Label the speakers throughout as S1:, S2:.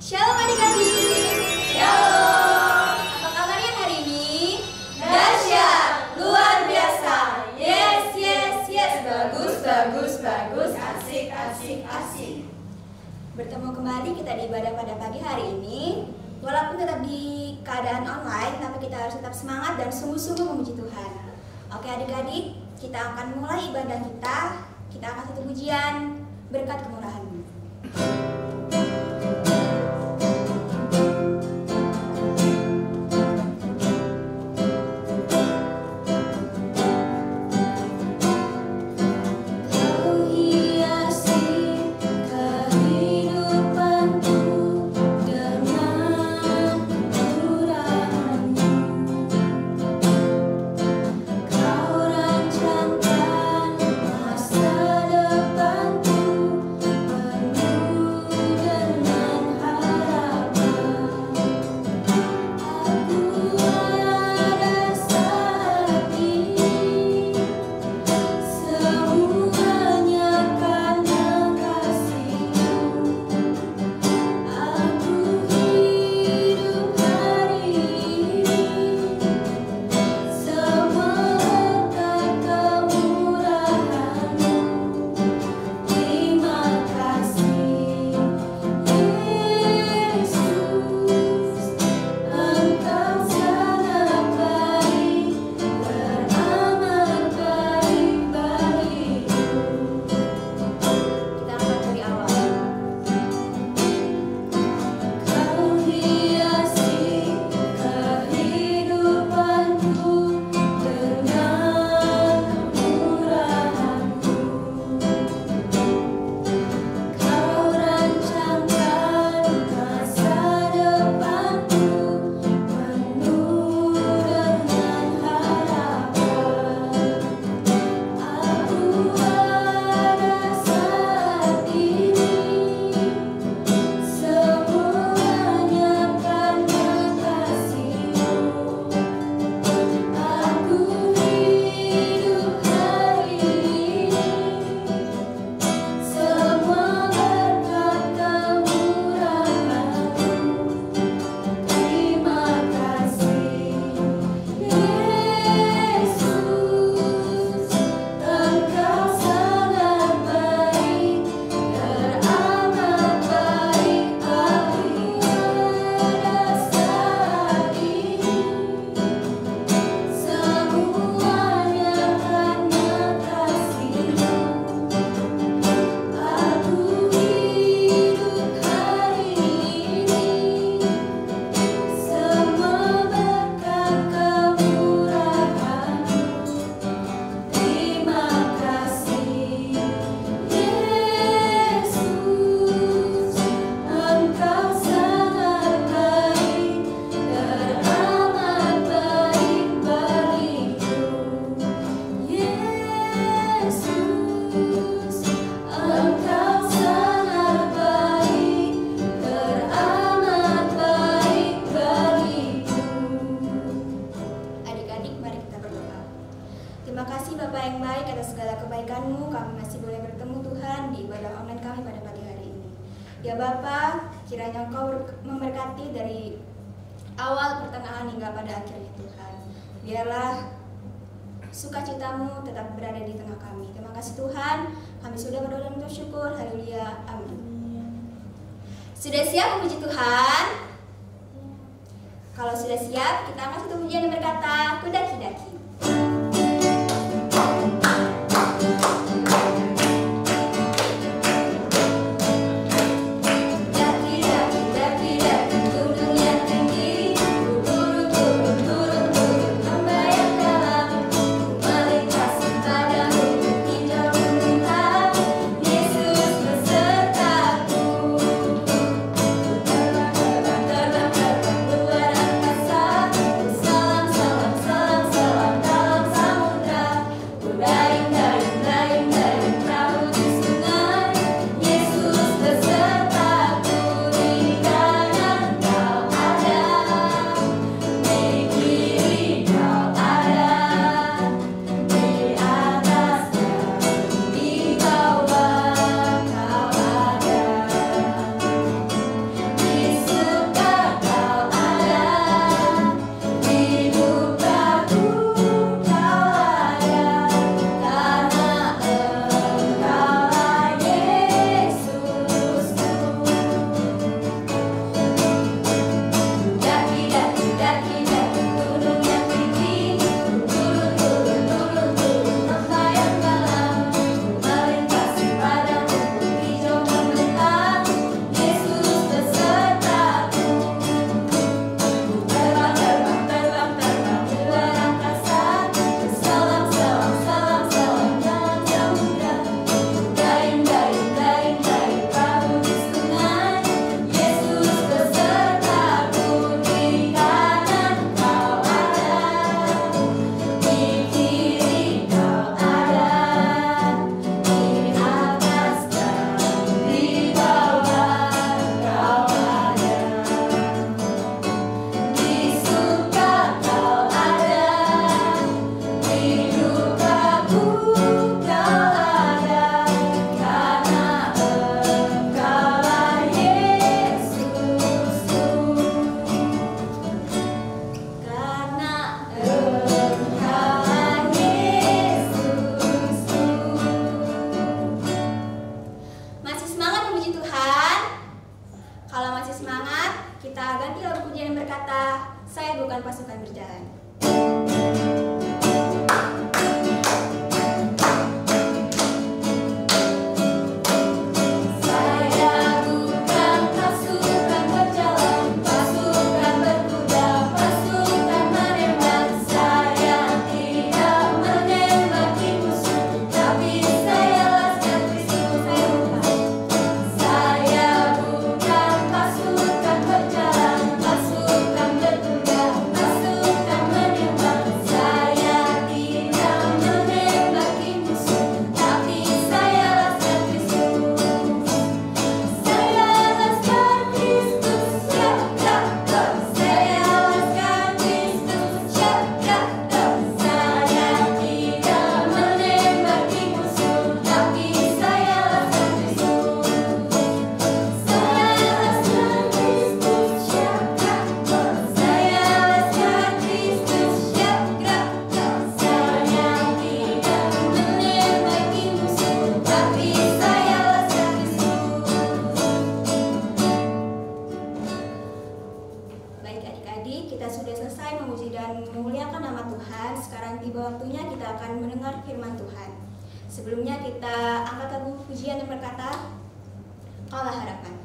S1: Shalom adik-adik.
S2: Shalom.
S1: Apa kabarnya hari ini?
S2: Dahsyat, luar biasa. Yes, yes, yes. Bagus, bagus, bagus. Asik, asik, asik.
S1: Bertemu kembali kita di ibadah pada pagi hari ini. Walaupun tetap di keadaan online, tapi kita harus tetap semangat dan sungguh-sungguh memuji Tuhan. Oke adik-adik, kita akan mulai ibadah kita. Kita akan satu pujian berkat kemurahan-Mu. Terima kasih Bapak yang baik atas segala kebaikan-Mu. Kami masih boleh bertemu Tuhan di ibadah online kami pada pagi hari ini. Ya Bapak, kiranya Engkau memberkati dari awal, pertengahan hingga pada akhirnya Tuhan. Biarlah sukacita-Mu tetap berada di tengah kami. Terima kasih Tuhan, kami sudah berdoa dan bersyukur. Haleluya, amin. Sudah siap memuji Tuhan? Kalau sudah siap, kita akan satu pujian yang berkata, Kudaki-daki.
S2: Salam, salam, salam, salam.
S1: Kita ganti lagu pujian yang berkata, "Saya bukan pasukan berjalan." Kita sudah selesai memuji dan memuliakan nama Tuhan. Sekarang tiba waktunya kita akan mendengar firman Tuhan. Sebelumnya kita angkat lagu pujian yang berkata, "Kaulah Harapan."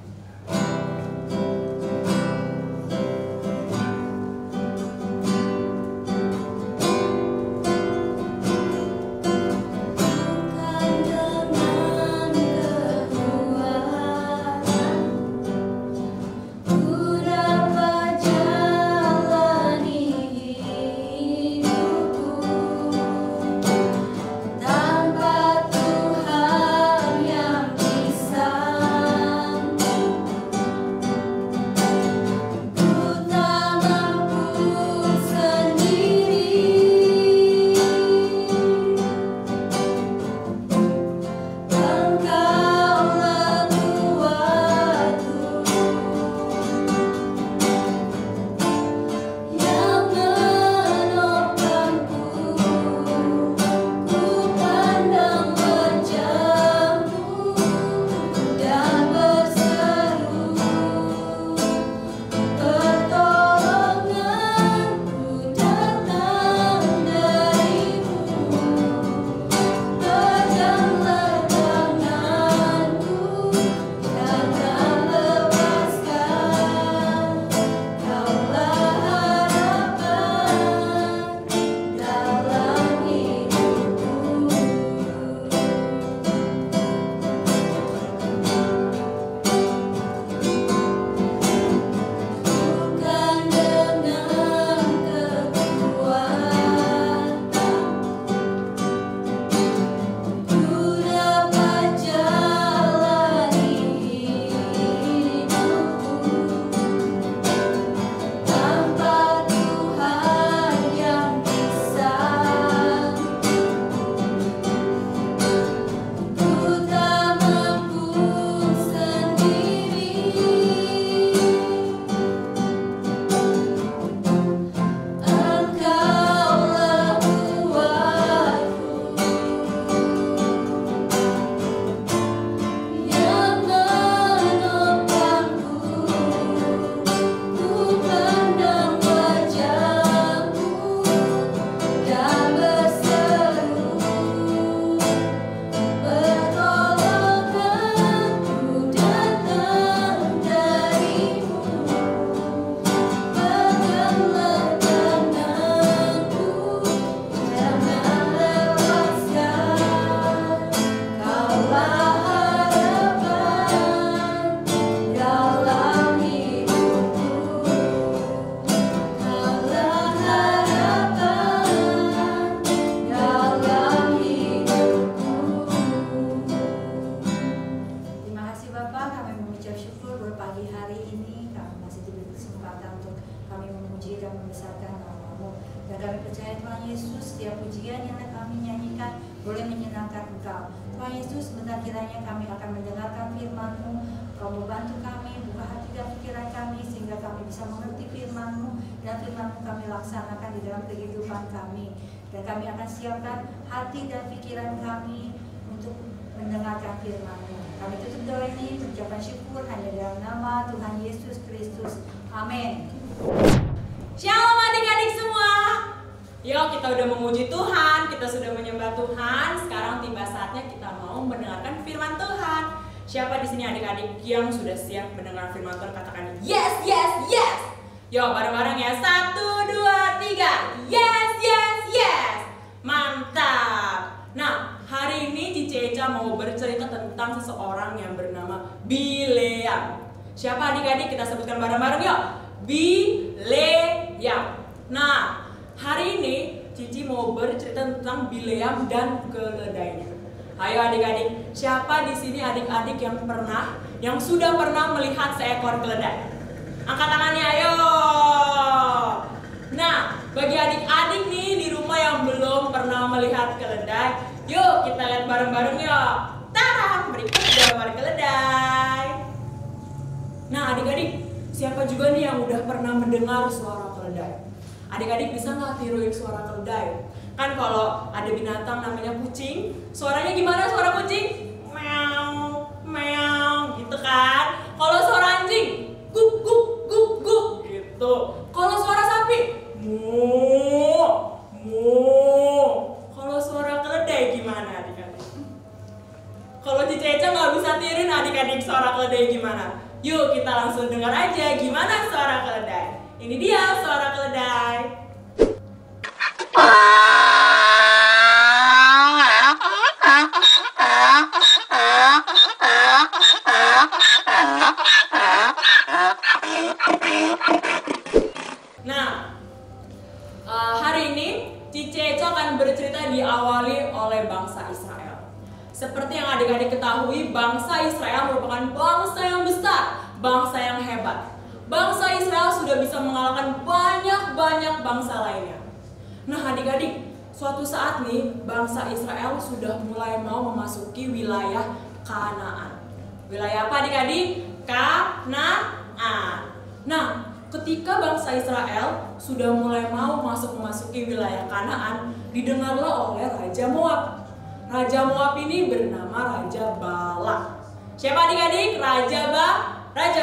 S3: Kiranya kami akan mendengarkan firman-Mu, Kau membantu kami, buka hati dan pikiran kami, sehingga kami bisa mengerti firman-Mu, dan firman-Mu kami laksanakan di dalam kehidupan kami. Dan kami akan siapkan hati dan pikiran kami untuk mendengarkan firman-Mu. Kami tutup doa ini, mengucapkan syukur hanya dalam nama Tuhan Yesus Kristus. Amin.
S4: Shalom adik-adik semua. Yuk, kita udah memuji Tuhan, kita sudah menyembah Tuhan. Sekarang tiba saatnya kita mau mendengarkan firman Tuhan. Siapa di sini adik-adik yang sudah siap mendengar firman Tuhan? Katakan yes, yes, yes. Yuk, bareng-bareng ya. 1, 2, 3. Yes, yes, yes. Mantap. Nah, hari ini Cici Eca mau bercerita tentang seseorang yang bernama Bileam. Siapa adik-adik? Kita sebutkan bareng-bareng yuk. Bileam. Nah, hari ini Cici mau bercerita tentang Bileam dan keledainya. Ayo adik-adik, siapa di sini adik-adik yang sudah pernah melihat seekor keledai? Angkat tangannya, ayo. Nah, bagi adik-adik nih di rumah yang belum pernah melihat keledai, yuk kita lihat bareng-bareng yuk. Tara, berikut gambar keledai. Nah adik-adik, siapa juga nih yang udah pernah mendengar suara keledai? Adik-adik bisa nggak tiruin suara keledai? Kan kalau ada binatang namanya kucing, suaranya gimana suara kucing? Meow, meow, gitu kan? Kalau suara anjing, guk, guk, guk, guk, gitu. Kalau suara sapi, mu, mu. Kalau suara keledai gimana adik-adik? Kalau Cici Eca nggak bisa tiruin adik-adik suara keledai gimana? Yuk kita langsung dengar aja gimana suara keledai. Ini dia suara keledai. Nah, hari ini Cici Eca akan bercerita diawali oleh bangsa Israel. Seperti yang adik-adik ketahui, bangsa Israel merupakan bangsa yang besar, bangsa yang hebat. Bangsa Israel sudah bisa mengalahkan banyak bangsa lainnya. Nah adik-adik, suatu saat nih bangsa Israel sudah mulai mau memasuki wilayah Kanaan. Wilayah apa adik-adik? Kanaan. Nah, ketika bangsa Israel sudah mulai mau memasuki wilayah Kanaan, didengarlah oleh Raja Moab. Raja Moab ini bernama Raja Balak. Siapa adik-adik? Raja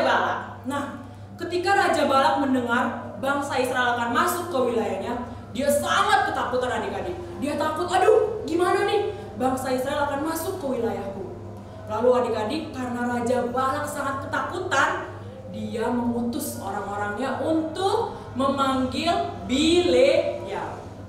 S4: Balak. Nah, ketika Raja Balak mendengar bangsa Israel akan masuk ke wilayahnya, dia sangat ketakutan adik-adik. Dia takut, aduh gimana nih bangsa Israel akan masuk ke wilayahku. Lalu adik-adik, karena Raja Balak sangat ketakutan, dia mengutus orang-orangnya untuk memanggil Bileam.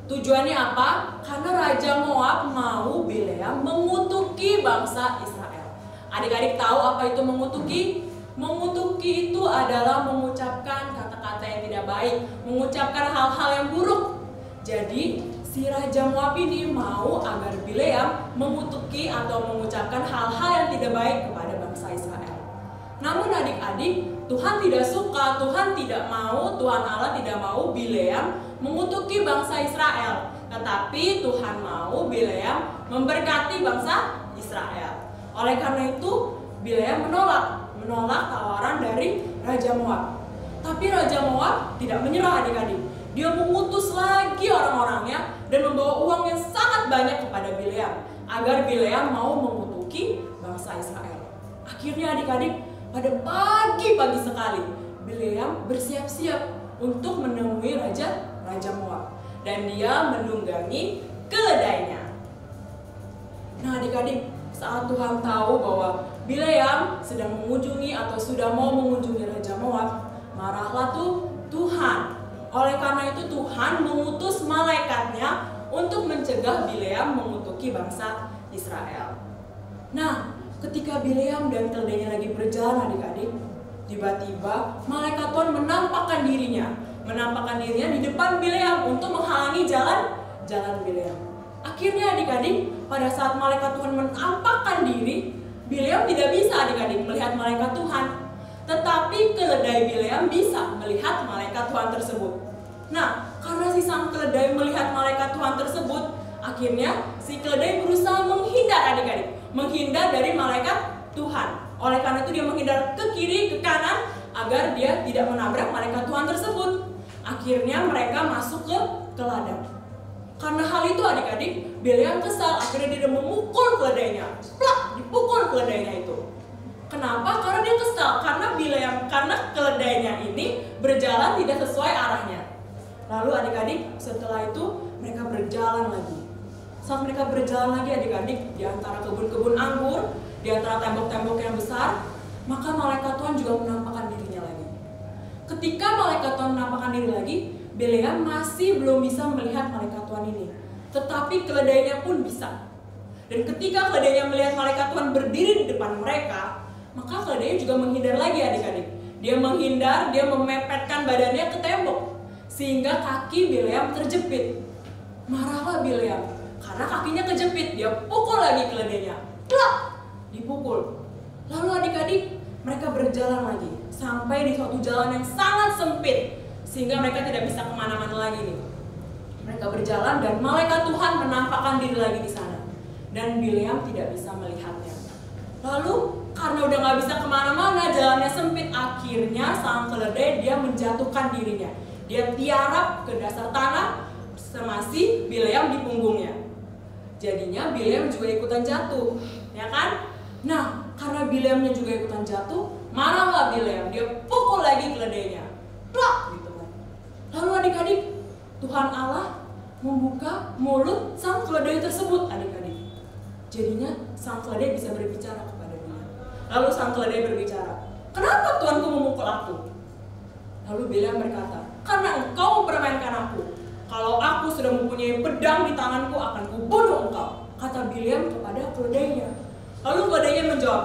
S4: Tujuannya apa? Karena Raja Moab mau Bileam mengutuki bangsa Israel. Adik-adik tahu apa itu mengutuki? Mengutuki itu adalah mengucapkan kata-kata yang tidak baik, mengucapkan hal-hal yang buruk. Jadi si Raja Moab ini mau agar Bileam mengutuki atau mengucapkan hal-hal yang tidak baik kepada bangsa Israel. Namun adik-adik, Tuhan tidak suka, Tuhan Allah tidak mau Bileam mengutuki bangsa Israel. Tetapi Tuhan mau Bileam memberkati bangsa Israel. Oleh karena itu Bileam menolak tawaran dari Raja Moab. Tapi Raja Moab tidak menyerah adik-adik. Dia mengutus lagi orang-orangnya dan membawa uang yang sangat banyak kepada Bileam agar Bileam mau mengutuki bangsa Israel. Akhirnya adik-adik, pada pagi sekali Bileam bersiap-siap untuk menemui Raja Moab dan dia menunggangi keledainya. Nah adik-adik, saat Tuhan tahu bahwa Bileam sedang mengunjungi atau sudah mau mengunjungi Raja Moab, marahlah tuh Tuhan. Oleh karena itu Tuhan mengutus malaikatnya untuk mencegah Bileam mengutuki bangsa Israel. Nah, ketika Bileam dan keledainya lagi berjalan adik-adik, tiba-tiba malaikat Tuhan menampakkan dirinya di depan Bileam untuk menghalangi jalan Bileam. Akhirnya adik-adik, pada saat malaikat Tuhan menampakkan diri, Bileam tidak bisa adik-adik melihat malaikat Tuhan. Tetapi keledai Bileam bisa melihat malaikat Tuhan tersebut. Nah, karena si sang keledai melihat malaikat Tuhan tersebut, akhirnya si keledai berusaha menghindar adik-adik, menghindar dari malaikat Tuhan. Oleh karena itu dia menghindar ke kiri, ke kanan, agar dia tidak menabrak malaikat Tuhan tersebut. Akhirnya mereka masuk ke ladang. Karena hal itu adik-adik, Bileam kesal, akhirnya dia memukul keledainya. Plak, dipukul keledainya itu. Kenapa? Karena dia kesal, karena karena keledainya ini berjalan tidak sesuai arahnya. Lalu adik-adik setelah itu mereka berjalan lagi. Saat mereka berjalan lagi adik-adik di antara kebun-kebun anggur, di antara tembok-tembok yang besar, maka malaikat Tuhan juga menampakkan dirinya lagi. Ketika malaikat Tuhan menampakkan diri lagi, Bileam masih belum bisa melihat malaikat Tuhan ini. Tetapi keledainya pun bisa. Dan ketika keledainya melihat malaikat Tuhan berdiri di depan mereka, maka keledainya juga menghindar lagi adik-adik. Dia menghindar, dia memepetkan badannya ke tembok, sehingga kaki Bileam terjepit. Marahlah Bileam, karena kakinya kejepit, dia pukul lagi keledainya. Plak! Dipukul. Lalu adik-adik, mereka berjalan lagi, sampai di suatu jalan yang sangat sempit, sehingga mereka tidak bisa kemana-mana lagi nih. Mereka berjalan dan malaikat Tuhan menampakkan diri lagi di sana. Dan Bileam tidak bisa melihatnya. Lalu karena udah gak bisa kemana-mana, jalannya sempit, akhirnya sang keledai dia menjatuhkan dirinya. Dia tiarap ke dasar tanah, semasi Bileam di punggungnya. Jadinya Bileam juga ikutan jatuh, ya kan? Nah, karena Bileamnya juga ikutan jatuh, marahlah Bileam, dia pukul lagi keledainya. Plak! Gitu kan. Lalu adik-adik, Tuhan Allah membuka mulut sang keledai tersebut, adik-adik. Jadinya sang keledai bisa berbicara kepada dia. Lalu sang keledai berbicara, "Kenapa Tuanku memukul aku?" Lalu Bileam berkata, "Karena engkau mempermainkan aku. Kalau aku sudah mempunyai pedang di tanganku, akan kubunuh engkau," kata Bileam kepada keledainya. Lalu keledainya menjawab,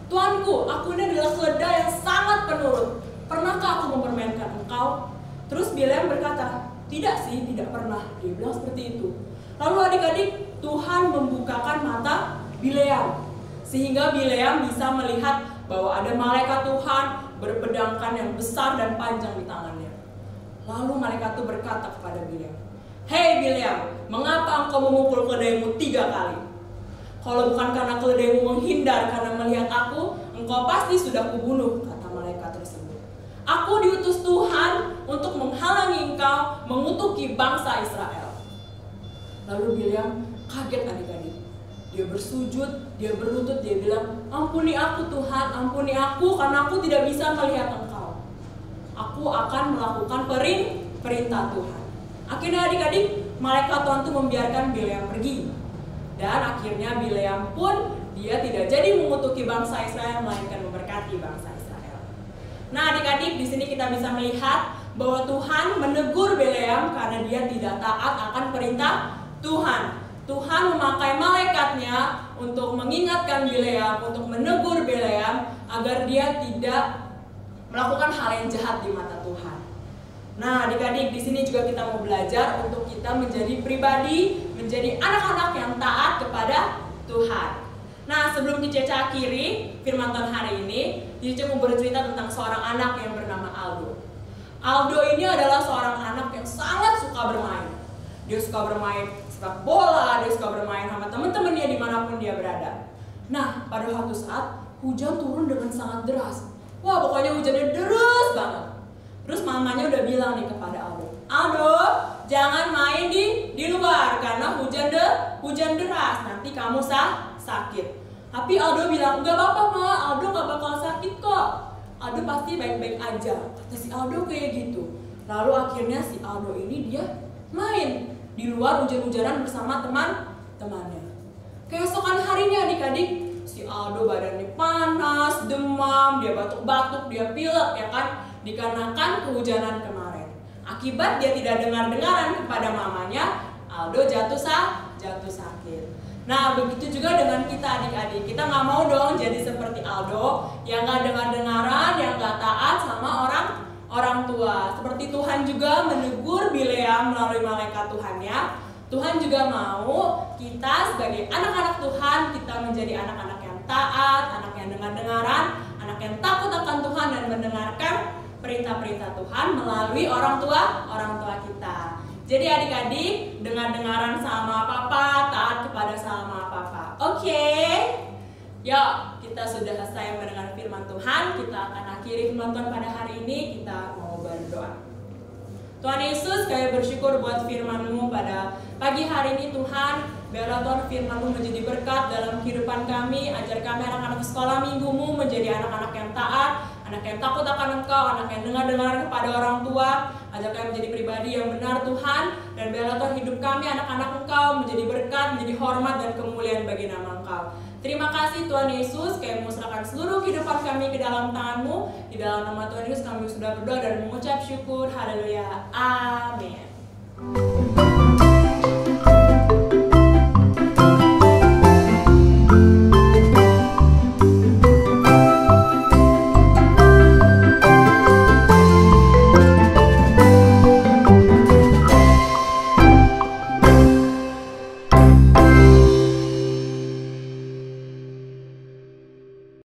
S4: "Tuanku, aku ini adalah keledai yang sangat penurut. Pernahkah aku mempermainkan engkau?" Terus Bileam berkata, "Tidak sih, tidak pernah." Dia bilang seperti itu. Lalu adik-adik, Tuhan membukakan mata Bileam, sehingga Bileam bisa melihat bahwa ada malaikat Tuhan berpedangkan yang besar dan panjang di tangannya. Lalu malaikat itu berkata kepada Bileam, "Hei Bileam, mengapa engkau memukul keledaimu 3 kali? Kalau bukan karena keledaimu menghindar karena melihat aku, engkau pasti sudah kubunuh," kata malaikat tersebut. "Aku diutus Tuhan untuk menghalangi engkau mengutuki bangsa Israel." Lalu Bileam kaget adik-adik. Dia bersujud, dia berlutut, dia bilang, "Ampuni aku Tuhan, ampuni aku karena aku tidak bisa melihat engkau. Aku akan melakukan perintah Tuhan." Akhirnya adik-adik, malaikat Tuhan itu membiarkan Bileam pergi. Dan akhirnya Bileam pun dia tidak jadi mengutuki bangsa Israel, melainkan memberkati bangsa Israel. Nah adik-adik, di sini kita bisa melihat bahwa Tuhan menegur Bileam karena dia tidak taat akan perintah Tuhan. Tuhan memakai malaikatnya untuk mengingatkan Bileam, untuk menegur Bileam agar dia tidak melakukan hal yang jahat di mata Tuhan. Nah, adik-adik, di sini juga kita mau belajar untuk kita menjadi pribadi, menjadi anak-anak yang taat kepada Tuhan. Nah, sebelum Cice akhiri firman Tuhan hari ini, Cice mau bercerita tentang seorang anak yang bernama Aldo. Aldo ini adalah seorang anak yang sangat suka bermain. Dia suka bermain sepak bola, dia suka bermain sama teman-temannya dimanapun dia berada. Nah, pada suatu saat hujan turun dengan sangat deras. Wah, pokoknya hujannya deras banget. Terus mamanya udah bilang nih kepada Aldo, "Aldo, jangan main di luar karena hujan deras, nanti kamu sakit." Tapi Aldo bilang, "Enggak apa-apa Ma, Aldo gak bakal sakit kok. Aldo pasti baik-baik aja." Kata si Aldo kayak gitu. Lalu akhirnya si Aldo ini dia main di luar hujan-hujanan bersama teman-temannya. Keesokan harinya adik-adik, si Aldo badannya panas, demam, dia batuk-batuk, dia pilek ya kan, dikarenakan kehujanan kemarin. Akibat dia tidak dengar-dengaran kepada mamanya, Aldo jatuh sakit. Nah begitu juga dengan kita adik-adik, kita nggak mau dong jadi seperti Aldo yang nggak dengar-dengaran, yang nggak taat sama orang tua. Seperti Tuhan juga menegur Bileam melalui malaikat Tuhannya, Tuhan juga mau kita sebagai anak-anak Tuhan, kita menjadi anak-anak yang taat, anak yang dengar-dengaran, anak yang takut akan Tuhan dan mendengarkan perintah-perintah Tuhan melalui orang tua kita. Jadi adik-adik, dengar-dengaran sama papa, taat kepada sama papa. Oke? Yuk, kita sudah selesai mendengar firman Tuhan. Kita akan akhiri firman Tuhan pada hari ini. Kita mau berdoa. Tuhan Yesus, kami bersyukur buat firman-Mu pada pagi hari ini Tuhan. Biarlah Tuhan firman-Mu menjadi berkat dalam kehidupan kami. Ajar kami anak-anak sekolah minggu-Mu menjadi anak-anak yang taat, anak yang takut akan Engkau, anak yang dengar-dengar kepada orang tua. Ajar kami menjadi pribadi yang benar Tuhan, dan biarlah Tuhan hidup kami anak-anak Engkau menjadi berkat, menjadi hormat dan kemuliaan bagi nama Engkau. Terima kasih Tuhan Yesus, kami serahkan seluruh kehidupan kami ke dalam tangan-Mu. Di dalam nama Tuhan Yesus kami sudah berdoa dan mengucap syukur. Haleluya. Amin.